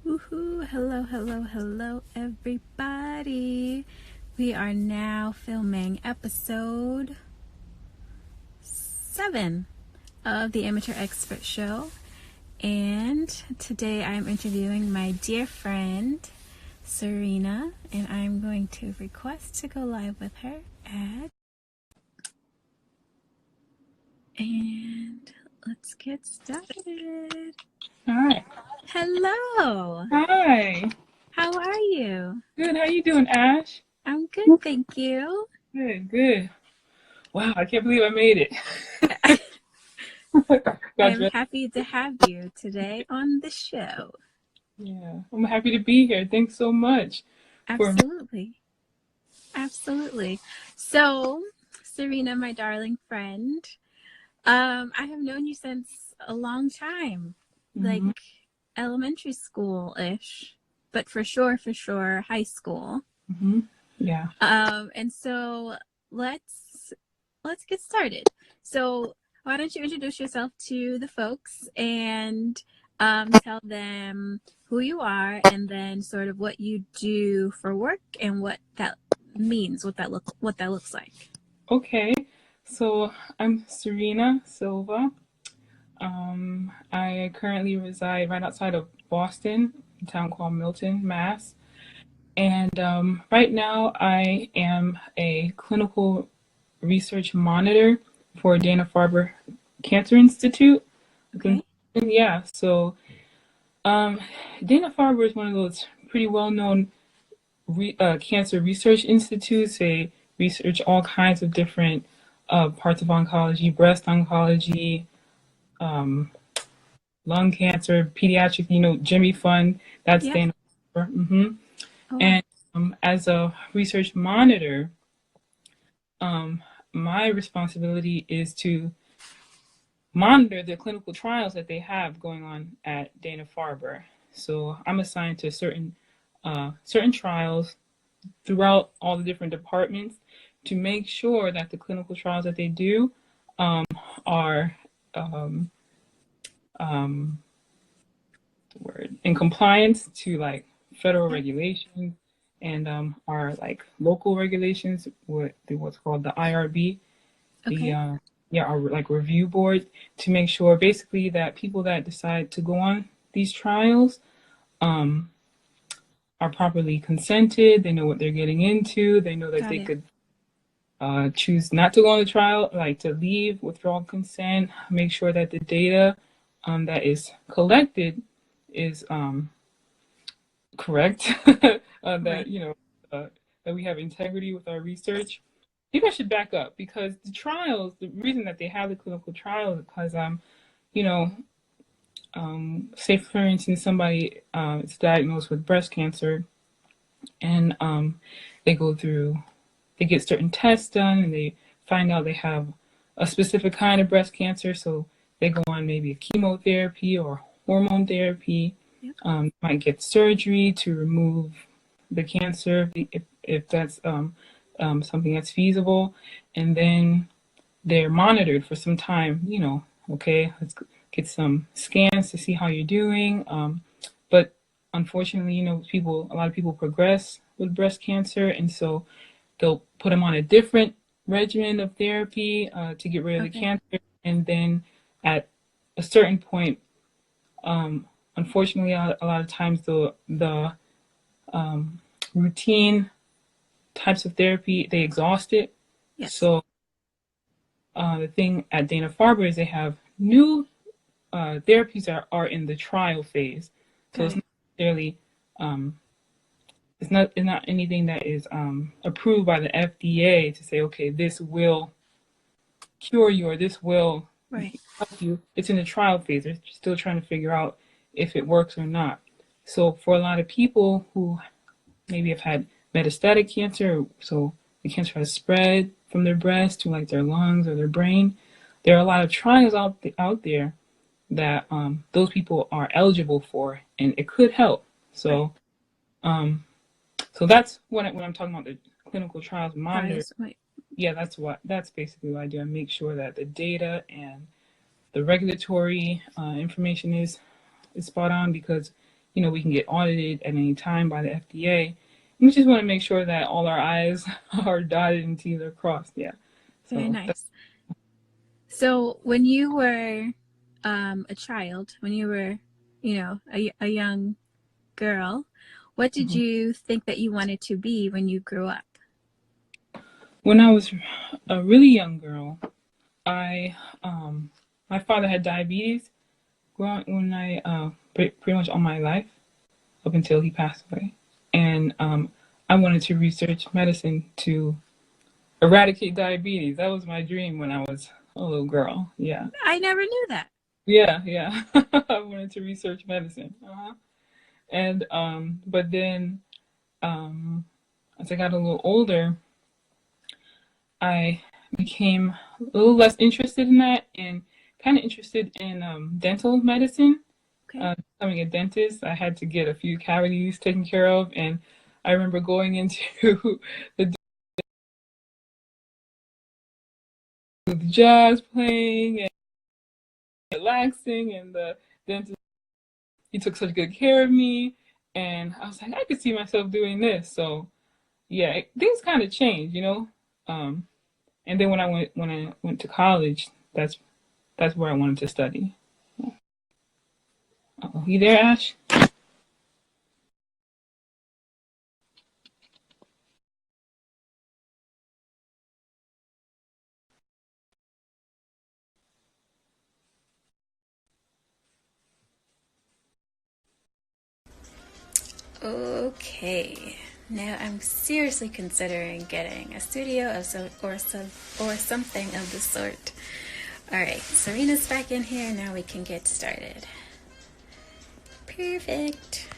Woohoo! Hello, hello, hello, everybody. We are now filming episode 7 of the Amateur Expert Show. And today I'm interviewing my dear friend, Serena, and I'm going to request to go live with her and let's get started. Hi. Hello. Hi. How are you? Good. How you doing, Ash? I'm good, thank you. Good. Wow, I can't believe I made it. I'm Gotcha. happy to have you today on the show. Yeah, I'm happy to be here. Thanks so much for. Absolutely. Absolutely. So, Serena, my darling friend, I have known you since a long time, like Mhm. elementary school-ish, but for sure, high school. Yeah. And so let's get started. So why don't you introduce yourself to the folks and tell them who you are and then sort of what you do for work and what that means, what that looks like. Okay. So I'm Serena Silva. I currently reside right outside of Boston, a town called Milton, Mass. And right now I am a clinical research monitor for Dana-Farber Cancer Institute. Okay. Yeah, so Dana-Farber is one of those pretty well-known cancer research institutes. They research all kinds of different parts of oncology, breast oncology, um, lung cancer, pediatric, Jimmy Fund, that's Yep. Dana-Farber. Oh wow. And as a research monitor, um, my responsibility is to monitor the clinical trials that they have going on at Dana-Farber. So I'm assigned to certain trials throughout all the different departments to make sure that the clinical trials that they do are um, um, in compliance to like federal Yep. regulations and our like local regulations, what's called the IRB, the Okay. yeah, our like review board, to make sure basically that people that decide to go on these trials um, are properly consented. They know what they're getting into. They know that Got they it. could choose not to go on the trial, like to leave, withdraw consent. Make sure that the data that is collected is correct. That Right. that we have integrity with our research. Maybe I should back up because the trials, the reason that they have the clinical trials is because you know, say for instance, somebody is diagnosed with breast cancer, and they go through, they get certain tests done, and they find out they have a specific kind of breast cancer, so they go on maybe a chemotherapy or hormone therapy. Yep. Might get surgery to remove the cancer if that's something that's feasible, and then they're monitored for some time. Okay, let's get some scans to see how you're doing. But unfortunately, a lot of people progress with breast cancer, and so they'll put them on a different regimen of therapy to get rid of the Okay. cancer, and then at a certain point, um, unfortunately, a lot of times the routine types of therapy they exhaust it. Yes. So the thing at Dana Farber is they have new therapies that are in the trial phase. So Got it's it. not necessarily it's not anything that is approved by the FDA to say, okay, this will cure you or this will Right. help you. It's in the trial phase. They're still trying to figure out if it works or not. So for a lot of people who maybe have had metastatic cancer, so the cancer has spread from their breast to like their lungs or their brain, there are a lot of trials out there that those people are eligible for, and it could help. Right. So, um, so that's when I'm talking about the clinical trials monitor. Trials. Right. Yeah, that's basically what I do. I make sure that the data and the regulatory information is spot on because we can get audited at any time by the FDA. And we just want to make sure that all our I's are dotted and T's are crossed. Yeah. Very So nice. So when you were a child, when you were, a young girl, what did you think that you wanted to be when you grew up? when I was a really young girl, I my father had diabetes when I pretty much all my life up until he passed away, and I wanted to research medicine to eradicate diabetes. That was my dream when I was a little girl. Yeah, I never knew that. yeah. I wanted to research medicine. And but then as I got a little older, I became a little less interested in that and kind of interested in dental medicine. Okay. Becoming a dentist, I had to get a few cavities taken care of, and I remember going into the jazz playing and relaxing, and the dentist, he took such good care of me, and I was like, I could see myself doing this. So yeah, things kind of changed. Um, and then when I went to college, that's where I wanted to study. Oh, you there, Ash? Okay. Now I'm seriously considering getting a studio or something of the sort. All right, Serena's back in here. Now we can get started. Perfect.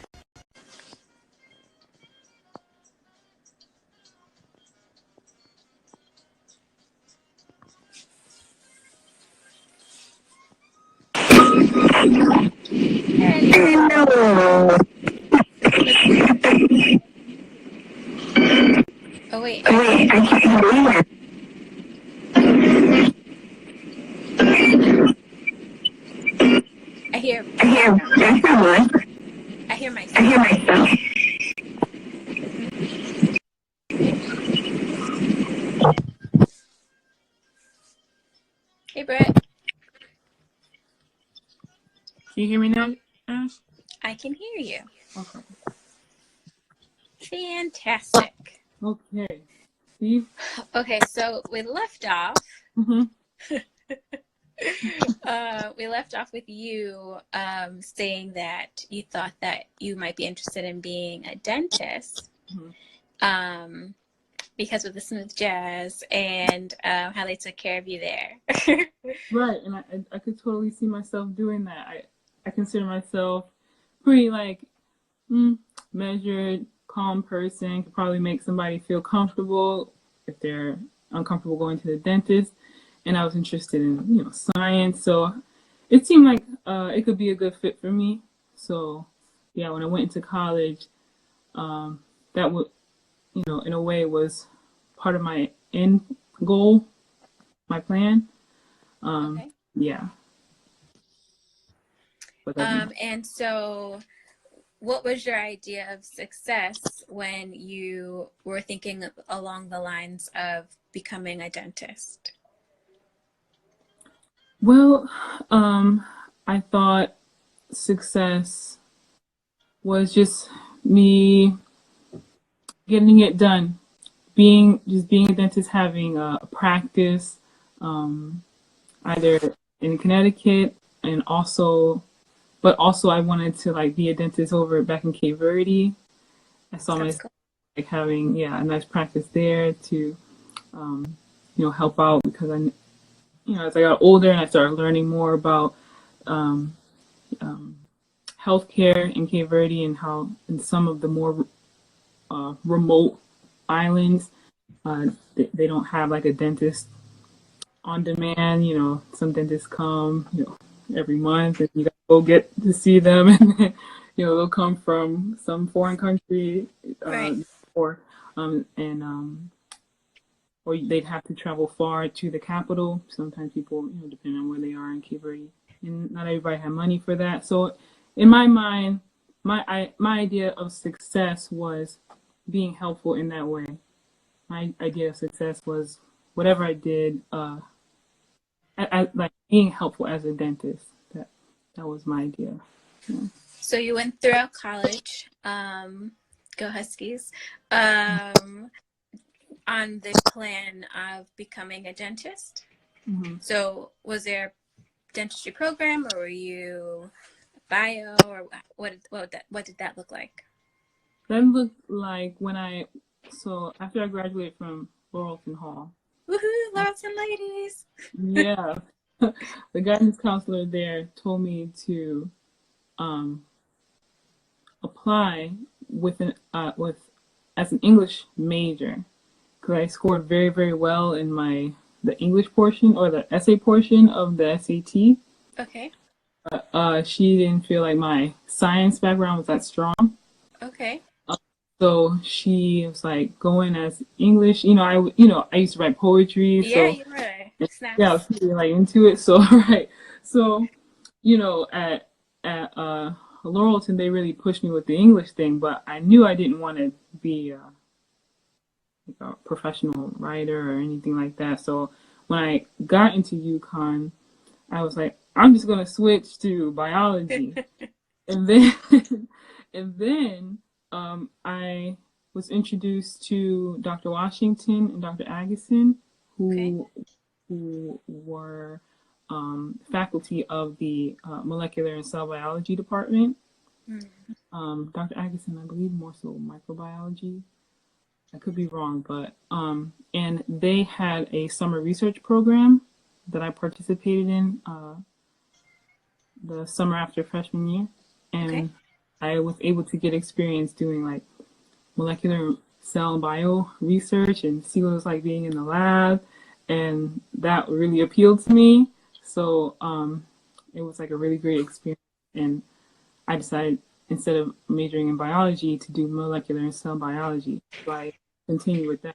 Hello. Oh wait, I can't hear you. I hear I hear myself. Hey Brett. Can you hear me now, Ash? I can hear you. Okay. Fantastic. Okay. Steve? Okay, so we left off. Mm-hmm. We left off with you saying that you thought that you might be interested in being a dentist because of the smooth jazz and how they took care of you there. Right, and I could totally see myself doing that. I consider myself pretty measured, calm person. Could probably make somebody feel comfortable if they're uncomfortable going to the dentist. And I was interested in science, so it seemed like it could be a good fit for me. So yeah, when I went into college, that would in a way was part of my end goal, my plan. Okay. Yeah. And so what was your idea of success when you were thinking along the lines of becoming a dentist? Well, I thought success was just me getting it done, being a dentist, having a practice, either in Connecticut and but also I wanted to be a dentist over back in Cape Verde. I saw Sounds myself cool. having a nice practice there to help out because as I got older and I started learning more about healthcare in Cape Verde and how in some of the more remote islands they don't have a dentist on demand. Some dentists come every month and you gotta go get to see them and then, they'll come from some foreign country Right. or and or they'd have to travel far to the capital. Sometimes people, depending on where they are in Cape Verde, and not everybody had money for that. So in my mind, my idea of success was being helpful in that way. My idea of success was whatever I did, like being helpful as a dentist. That was my idea. Yeah. So you went throughout college, go Huskies, on the plan of becoming a dentist. Mm-hmm. So was there a dentistry program, or were you bio, or what did that look like? That looked like after I graduated from Laurelton Hall. Woohoo, Laurelton ladies! Yeah, the guidance counselor there told me to um, apply with as an English major because I scored very very well in the English portion or the essay portion of the SAT. Okay. She didn't feel like my science background was that strong. Okay. So she was like, go in as English. I used to write poetry, Yeah, so you were. yeah, I Snaps. was really like into it. So right, so at Laurelton, they really pushed me with the English thing, but I knew I didn't want to be like a professional writer or anything like that. So when I got into UConn, I was like, I'm just gonna switch to biology, and then and then I was introduced to Dr. Washington and Dr. Agason, Okay. who were faculty of the molecular and cell biology department. Mm. Dr. Agason, I believe, more so microbiology. I could be wrong, but and they had a summer research program that I participated in the summer after freshman year, Okay. and I was able to get experience doing like molecular cell and bio research and see what it was like being in the lab, and that really appealed to me. So it was like a really great experience, and I decided instead of majoring in biology to do molecular and cell biology. So I continued with that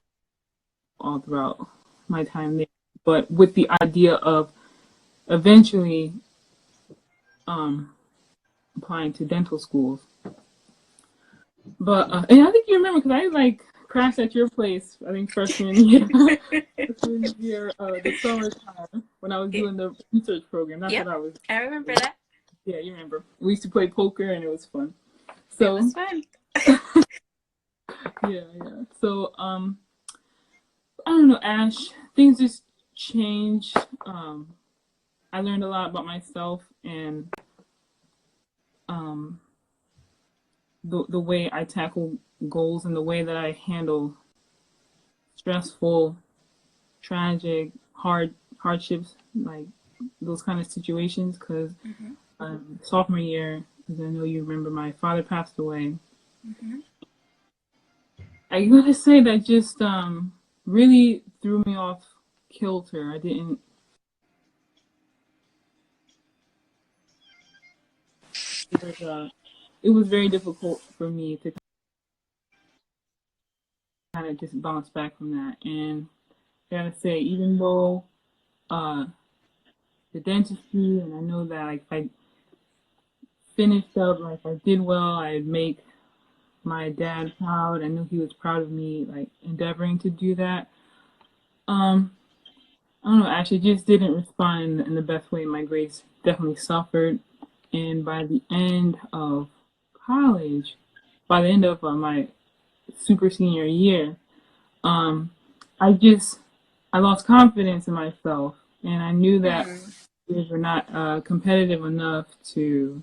all throughout my time there, but with the idea of eventually applying to dental schools. But and I think you remember because I like crashed at your place. I think freshman year, freshman year, the summertime when I was doing the research program. That's what Yep, I was. I remember that. Yeah, you remember. We used to play poker and it was fun. It So was fun. yeah. So I don't know, Ash. Things just changed. I learned a lot about myself and um the way I tackle goals and the way that I handle stressful, tragic, hardships, like those kind of situations. Because Mm-hmm. sophomore year, as I know you remember, my father passed away. Mm-hmm. I gotta say that just really threw me off kilter. I didn't. It was very difficult for me to kind of just bounce back from that. And I gotta say, even though uh, the dentistry, and I know that like if I finished up, like I did well, I'd make my dad proud. I knew he was proud of me, like endeavoring to do that. Um, I don't know, actually just didn't respond in the best way. My grades definitely suffered. And by the end of college, by the end of my super senior year, um, I just I lost confidence in myself, and I knew that Mm. they were not competitive enough to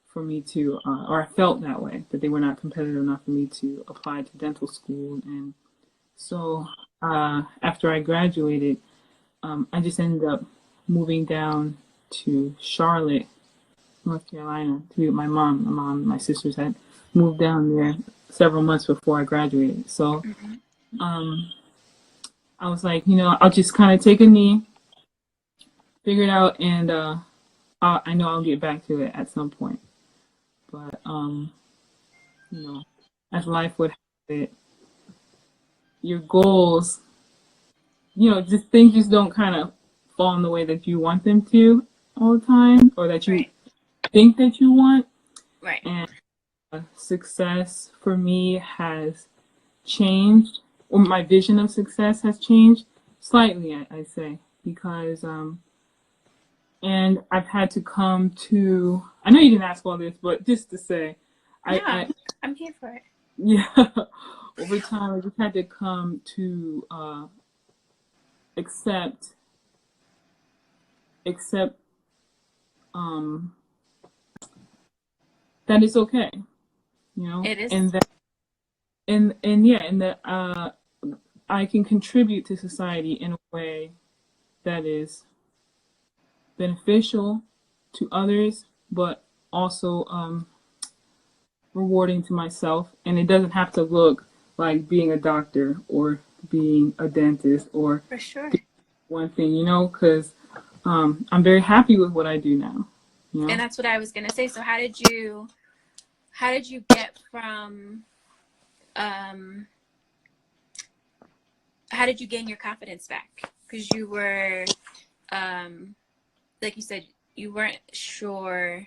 for me to, or I felt that way that they were not competitive enough for me to apply to dental school. And so after I graduated, I just ended up moving down to Charlotte, North Carolina, to be with my mom. My sisters had moved down there several months before I graduated. So Mm-hmm. um, I was like, I'll just kind of take a knee, figure it out, and I know I'll get back to it at some point. But you know, as life would have it, your goals, just things just don't kind of fall in the way that you want them to all the time, or that you Right. think that you want. Right. And success for me has changed, or my vision of success has changed slightly, I say, because and I've had to come to. I know you didn't ask all this, but just to say, No, I I'm here for it. yeah, over time I just had to come to accept accept um that it's okay, It is. and that and yeah, and that I can contribute to society in a way that is beneficial to others, but also rewarding to myself. And it doesn't have to look like being a doctor or being a dentist or For sure. one thing, because I'm very happy with what I do now. And that's what I was gonna say. So how did you get from how did you gain your confidence back? Because you were like you said, you weren't sure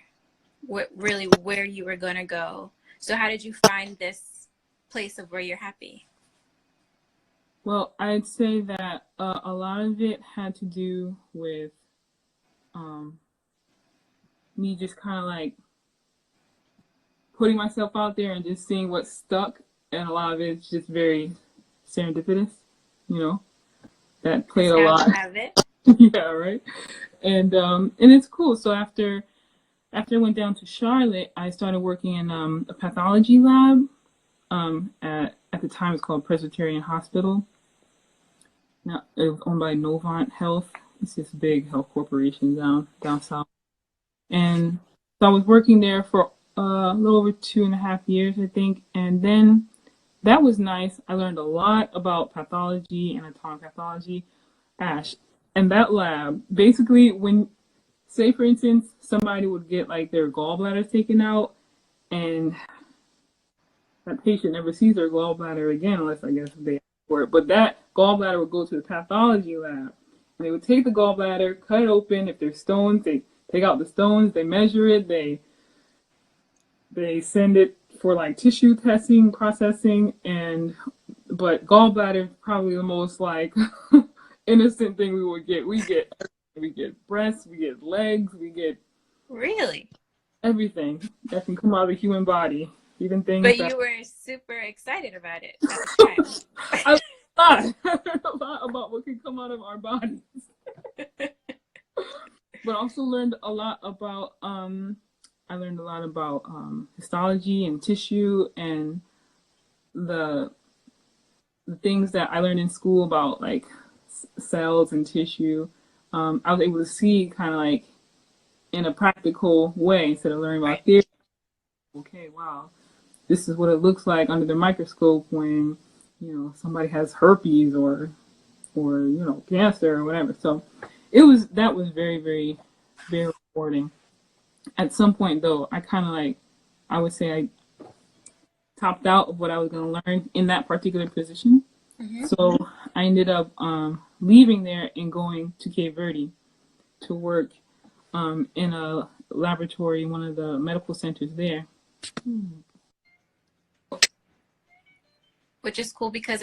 where you were gonna go. So how did you find this place of where you're happy? Well, I'd say that a lot of it had to do with um, me just kind of like putting myself out there and just seeing what stuck. And a lot of it's just very serendipitous, you know, that played That's a how we lot. have it. Yeah, right. And it's cool. So after I went down to Charlotte, I started working in a pathology lab. At the time, it's called Presbyterian Hospital. Now it was owned by Novant Health. It's this big health corporation down south. And so I was working there for a little over 2.5 years, I think. And then that was nice. I learned a lot about pathology and atomic pathology. Ash, and that lab, basically, when, say for instance, somebody would get like their gallbladder taken out, and that patient never sees their gallbladder again unless I guess they ask for it. But that gallbladder would go to the pathology lab, and they would take the gallbladder, cut it open. If there's stones, they take out the stones, they measure it, they send it for like tissue testing, processing, and but gallbladder is probably the most like innocent thing we would get. We get breasts, we get legs, we get Really? everything that can come out of the human body, even things But that you were super excited about it at the time. I learned a lot about what can come out of our bodies, but also learned a lot about I learned a lot about histology and tissue and the the things that I learned in school about like cells and tissue. I was able to see kind of like in a practical way instead of learning Right. about theory. Okay, wow, this is what it looks like under the microscope when somebody has herpes or cancer or whatever. So that was very very very rewarding. At some point though, I kind of like I would say I topped out of what I was going to learn in that particular position. Mm-hmm. So I ended up leaving there and going to Cape Verde to work in a laboratory in one of the medical centers there. Which is cool because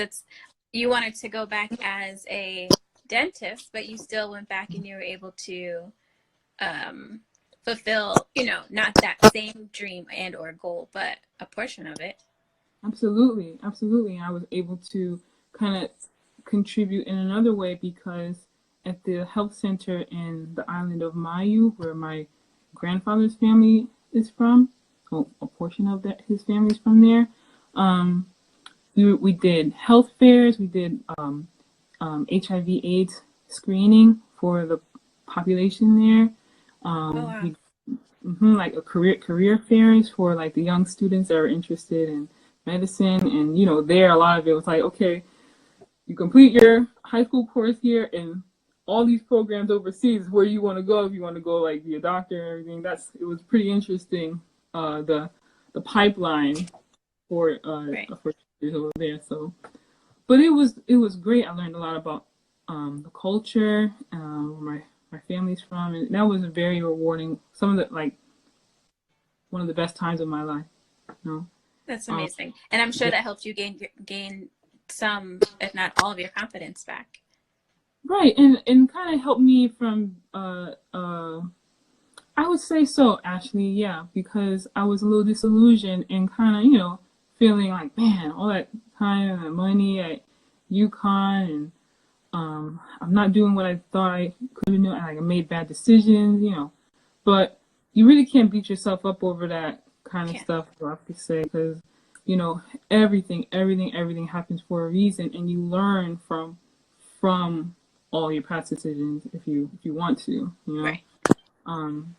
you wanted to go back as a dentist, but you still went back and you were able to fulfill, not that same dream and or goal, but a portion of it. Absolutely, absolutely. I was able to kind of contribute in another way because at the health center in the island of Mayu, where my grandfather's family is from, well, a portion of his family is from there. We did health fairs. We did HIV/AIDS screening for the population there. Oh, wow. Like a career fairs for like the young students that are interested in medicine, and there a lot of it was like, okay, you complete your high school course here, and all these programs overseas where you want to go if you want to go like be a doctor and everything. It was pretty interesting. The pipeline Right. for over there. So, but it was great. I learned a lot about the culture, where my family's from, and that was very rewarding. Some of the like one of the best times of my life. You know, That's um, amazing. And I'm sure yeah, that helped you gain some, if not all of your confidence back. right, and kind of helped me from I would say so, Ashley, yeah, because I was a little disillusioned and kind of, feeling like, man, all that time and that money at UConn, and I'm not doing what I thought I could have done. Like, I made bad decisions, but you really can't beat yourself up over that kind of Can't. stuff, I have to say, because, you know, everything happens for a reason, and you learn from all your past decisions if you want to, Right. um,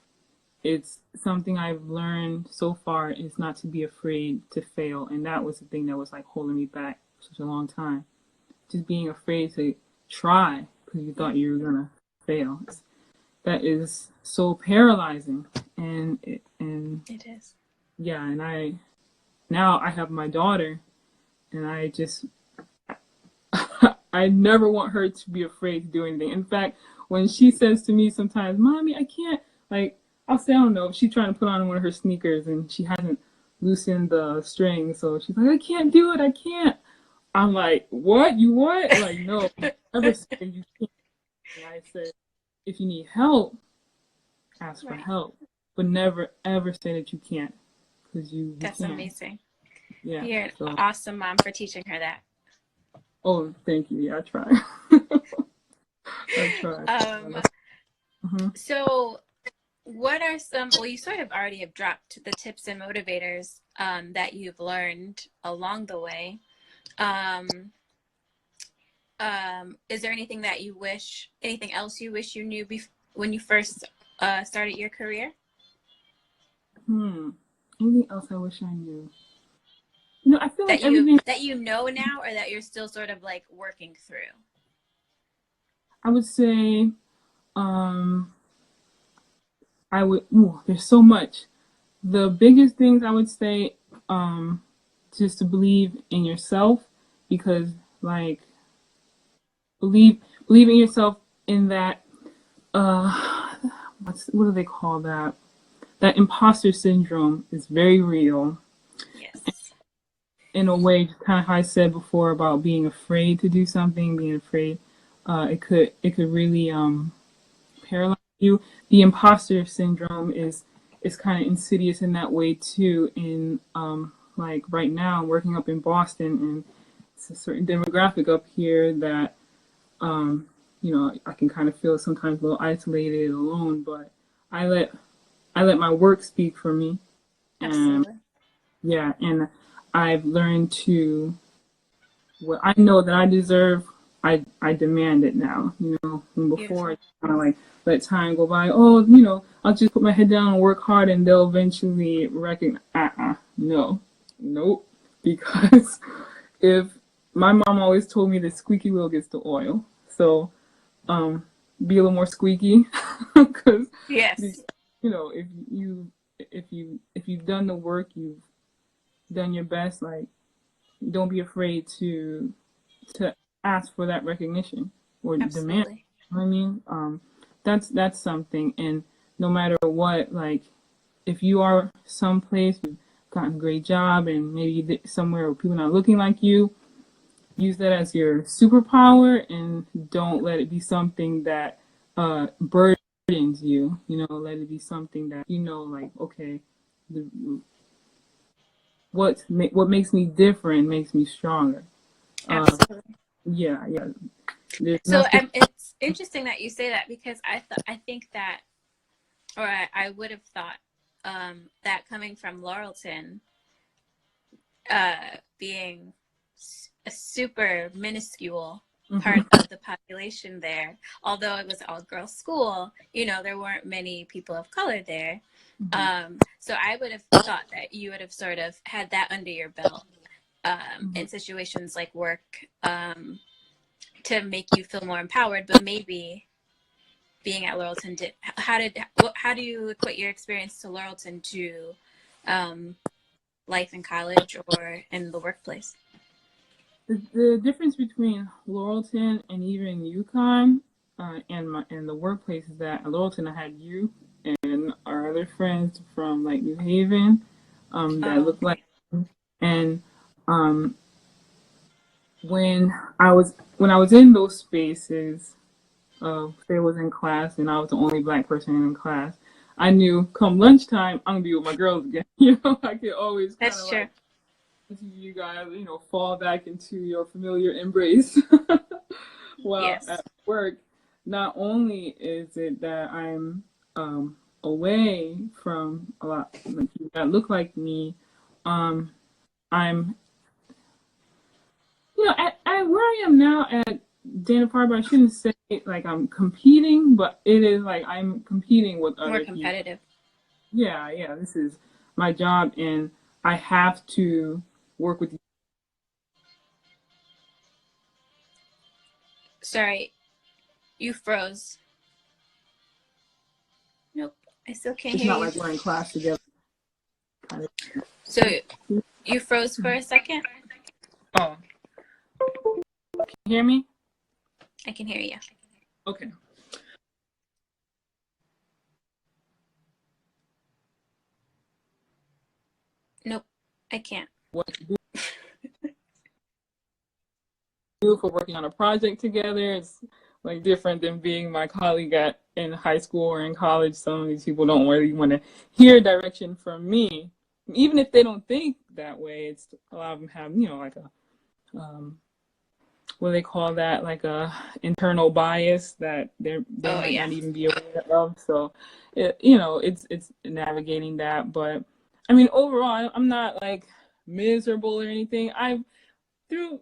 it's something I've learned so far is not to be afraid to fail, and that was the thing that was like holding me back for such a long time. Just being afraid to try because you Yeah, thought you were gonna fail. That is so paralyzing, and it is. yeah, and I have my daughter, and I just I never want her to be afraid to do anything. In fact, when she says to me sometimes, "Mommy, I can't," like, I'll say, I don't know, if she's trying to put on one of her sneakers and she hasn't loosened the string, so she's like, "I can't do it, I can't." I'm like, "What? You what?" Like, no, never say you can't. And I said, if you need help, ask for Right. help, but never ever say that you can't, because you That's can. amazing. Yeah. You're an So, awesome mom for teaching her that. oh, thank you. Yeah, I try. I try. Um, Hmm. so what are some, well, you sort of already have dropped the tips and motivators that you've learned along the way. Um, is there anything that you wish, anything else you wish you knew when you first started your career Anything else I wish I knew? I feel like that you everything. that you know now, or that you're still sort of like working through? I would say, um, there's so much. The biggest things I would say, um, just to believe in yourself, because, like, believe in yourself in that, uh, what do they call that? That imposter syndrome is very real. Yes, In a way, kind of how I said before about being afraid to do something, being afraid, it could really paralyze you. The imposter syndrome is kind of insidious in that way too. In like right now, I'm working up in Boston, and it's a certain demographic up here that I can kind of feel sometimes a little isolated, alone. But I let I let my work speak for me, and absolutely. yeah, and I've learned to what I know that I deserve. I demand it now. And before I Beautiful. kind of like let time go by. Oh, I'll just put my head down and work hard, and they'll eventually recognize. No, nope. Because if my mom always told me the squeaky wheel gets the oil, so um, be a little more squeaky, because Yes, if you've done the work, you've done your best. Like, don't be afraid to ask for that recognition or demand. absolutely. You know what I mean? That's something. And no matter what, like, if you are someplace, you've gotten a great job, and maybe somewhere where people not looking like you, use that as your superpower, and don't let it be something that burdens you. Let it be something that like, okay, the, what makes me different makes me stronger. Uh, Absolutely. yeah, yeah. There's So nothing. it's interesting that you say that, because I think that, or I would have thought that coming from Laurelton, being a super minuscule part Mhm. of the population there, although it was all girls school, there weren't many people of color there. Mhm. So I would have thought that you would have sort of had that under your belt Mhm. in situations like work, to make you feel more empowered. But maybe being at Laurelton did, how do you equate your experience to Laurelton to um, life in college or in the workplace? The difference between Laurelton and even Yukon, and the workplace, is that at Laurelton I had you and our other friends from like New Haven, that Oh, looked like okay. And um, when I was in those spaces, say I was in class and I was the only black person in class, I knew come lunchtime I'm gonna be with my girls again. I could always kind That's of true. like you guys, fall back into your familiar embrace. While Yes. at work, not only is it that I'm away from a lot of people that look like me, um, I'm, at where I am now at Dana Farber, I shouldn't say like I'm competing, but it is like I'm competing with More other people. competitive. Yeah, yeah, this is my job, and I have to work with. Sorry, you froze. Nope, I still can't It's hear not you. like we're in class together. Kind So you froze for a second. Oh, can you hear me? I can hear you. Okay. Nope, I can't. What to do for working on a project together? It's like different than being my colleague at in high school or in college. Some of these people don't really want to hear direction from me, even if they don't think that way. It's a lot of them have like a what do they call that, like a internal bias that they Oh might yeah, not even be aware of. So it's navigating that. But I mean, overall, I'm not like miserable or anything. I've through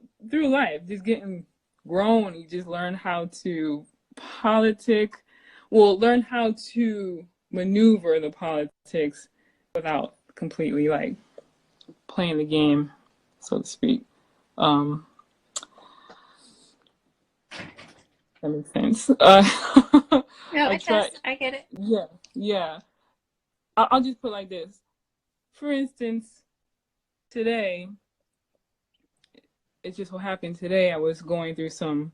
life just getting grown, you just learn how to politic learn how to maneuver the politics without completely like playing the game, so to speak. um that makes sense. no, I it try. does. I get it. Yeah, yeah. I'll just put it like this. For instance, today, it just what happened today. I was going through some,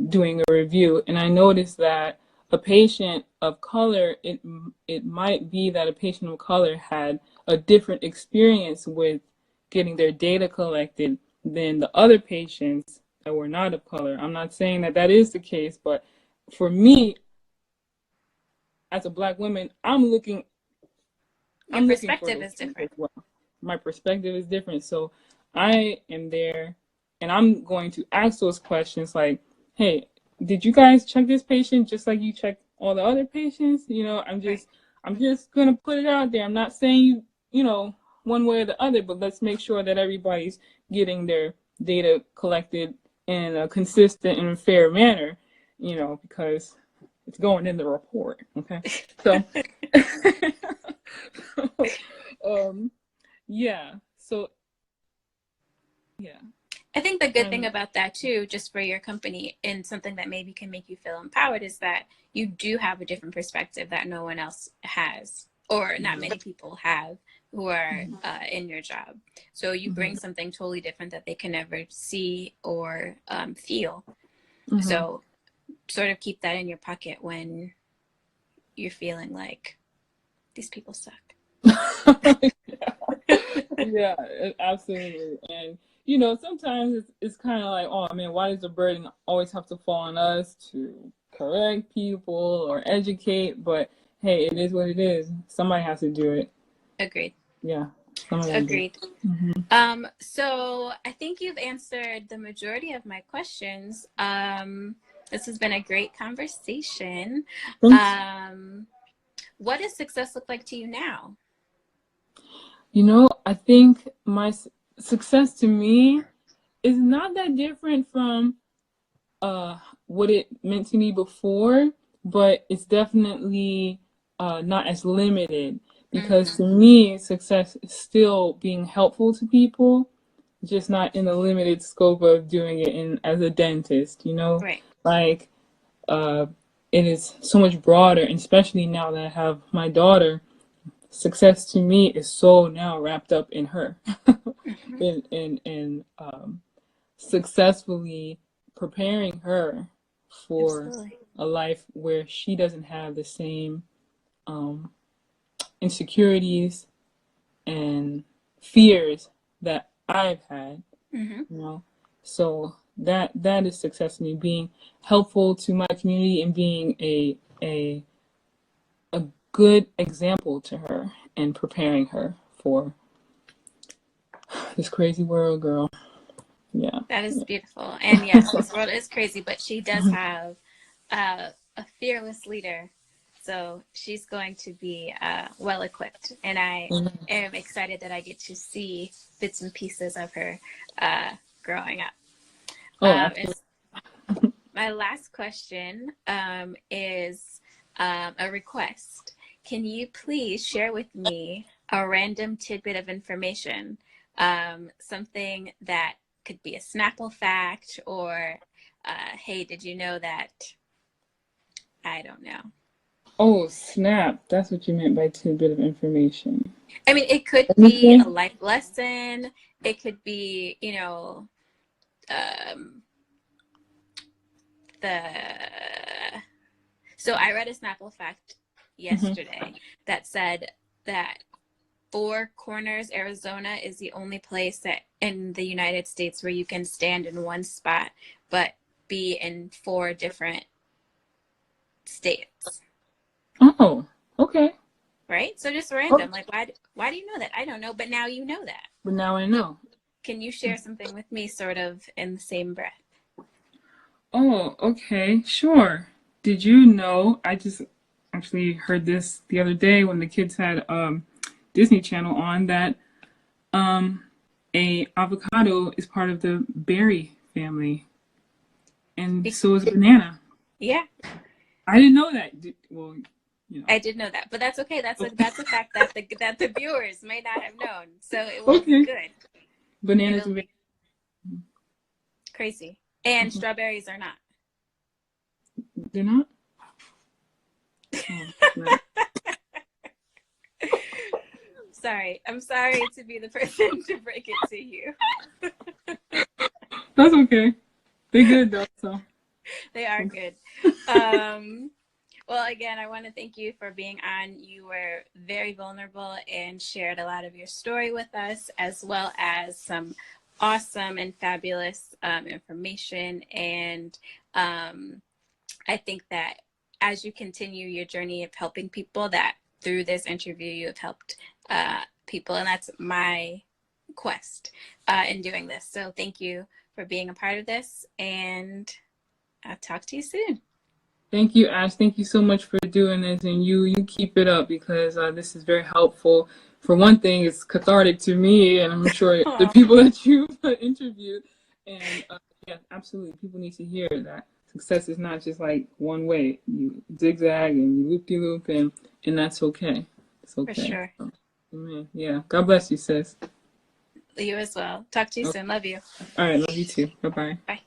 doing a review, and I noticed that a patient of color, it might be that a patient of color had a different experience with getting their data collected than the other patients that were not of color. I'm not saying that that is the case, but for me, as a black woman, Your I'm looking for perspective those is things different. as well. My perspective is different. So I am there and I'm going to ask those questions like, hey, did you guys check this patient just like you checked all the other patients? Right. I'm just gonna put it out there. I'm not saying one way or the other, but let's make sure that everybody's getting their data collected in a consistent and fair manner, because it's going in the report. Okay. So um, yeah. So yeah, I think the good thing and about that too, just for your company and something that maybe can make you feel empowered, is that you do have a different perspective that no one else has, or not mhm, many people have who are in your job. So you bring mhm, something totally different that they can never see or feel. mhm. So sort of keep that in your pocket when you're feeling like these people suck. Yeah, absolutely. And sometimes it's kind of like, oh man, why does the burden always have to fall on us to correct people or educate? But hey, it is what it is. Somebody has to do it. Agreed. Yeah, somebody has to do it. Agreed. So I think you've answered the majority of my questions. This has been a great conversation. Thanks. What does success look like to you now? I think my success to me is not that different from what it meant to me before, but it's definitely not as limited because Mm-hmm. to me, success is still being helpful to people, just not in the limited scope of doing it in as a dentist. Right. Like uh, it is so much broader, and especially now that I have my daughter. Success to me is so now wrapped up in her, Mm-hmm. in successfully preparing her for Absolutely. a life where she doesn't have the same insecurities and fears that I've had, Mm-hmm. you know. So that is success to me, being helpful to my community and being a good example to her and preparing her for this crazy world, girl. Yeah. That is beautiful. And yes, this world is crazy, but she does have a fearless leader. So she's going to be well equipped. And I am excited that I get to see bits and pieces of her growing up. Oh, absolutely. My last question is a request. Can you please share with me a random tidbit of information, something that could be a Snapple fact, or hey, did you know that? I don't know. Oh, snap. That's what you meant by tidbit of information. I mean, it could be a Anything? life lesson. It could be, um, the. So I read a Snapple fact yesterday that said that Four Corners, Arizona is the only place that in the United States where you can stand in one spot but be in four different states. Oh, okay. Right? So just Oh, random. Like why do you know that? I don't know, but now you know that. but now I So know. can you share something with me sort of in the same breath? Oh, okay, sure. Did you know? I just actually heard this the other day when the kids had Disney Channel on that um a avocado is part of the berry family, and Be- so is a banana. yeah, I didn't know that. Well, you know. I did know that, but that's okay. That's a fact that the viewers may not have known. So it will be Okay, good. bananas It'll and be crazy. And strawberries are not. they're not. Oh, snap. Sorry. I'm sorry to be the person to break it to you. That's okay. They're good though. So They are good. Well, again, I want to thank you for being on. You were very vulnerable and shared a lot of your story with us, as well as some awesome and fabulous information. And I think that as you continue your journey of helping people, that through this interview, you have helped people. And that's my quest in doing this. So thank you for being a part of this. And I'll talk to you soon. thank you, Ash. Thank you so much for doing this, and you keep it up because this is very helpful. For one thing, it's cathartic to me, and I'm sure the Aw, people that you've interviewed. And yeah, absolutely, people need to hear that success is not just like one way. You zigzag and you loop de loop, and that's okay. It's for okay. sure. So, amen. Yeah. God bless you, sis. You as well. Talk to you Okay. soon. Love you. All right. Love you too. Bye bye. Bye.